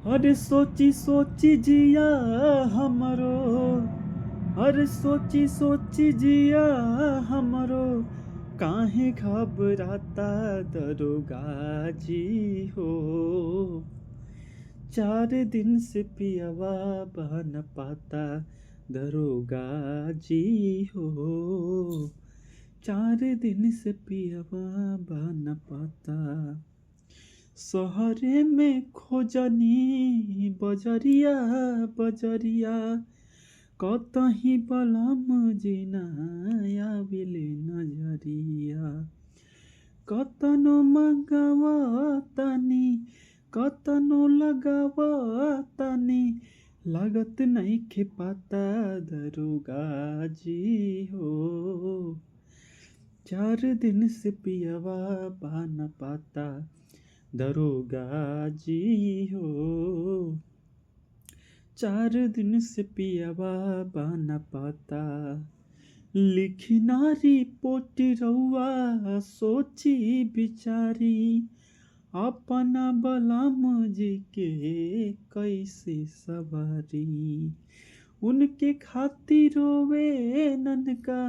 अरे सोची सोची जिया हमरो, अरे सोची सोची जिया हमरो, काहे घबराता दरोगा जी हो। 4 दिन से पियवा बन पाता दरोगा जी हो। 4 दिन से पियवा बन पाता। शहरे में खोजनी बजरिया बजरिया, कतही बलम जिना आविले नजरिया। कतनो मंगावतानी, कतनो लगावतानी, लागत नइखे पाता दरोगा जी हो। 4 दिन से पियवा बन पाता दरोगा जी हो। 4 दिन से पियवा बन पाता। लिखी नारी पोटी रउआ सोची बिचारी, अपना बलम जी के कैसे सवारी। उनके खातिर रोवे ननका,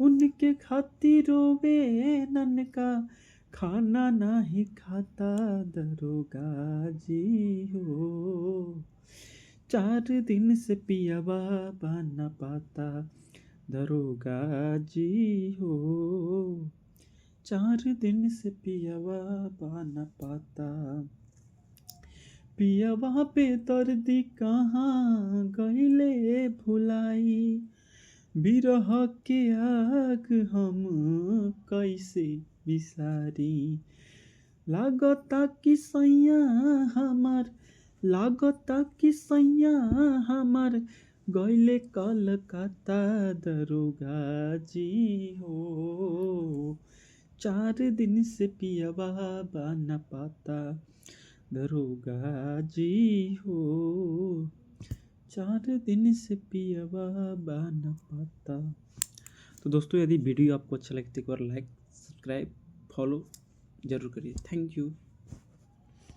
उनके खातिर रोवे ननका, खाना नहीं खाता दरोगा जी हो। 4 दिन से पियवा बन पाता दरोगा जी हो। 4 दिन से पियवा बन पाता। पियवा पे दर्दी कहाँ गईले भुलाई, बिरह के आग हम कैसे बिसारी। लागता कि सैया हमार, लागता कि सैया हमार, गईले कलकत्ता दरोगा जी हो। 4 दिन से पियवा बन पाता दरोगा जी हो। 4 दिन से पियवा बन पाता। तो दोस्तों, यदि वीडियो आपको अच्छा लगता है तो एक बार लाइक, सब्सक्राइब, फॉलो जरूर करिए। Thank you.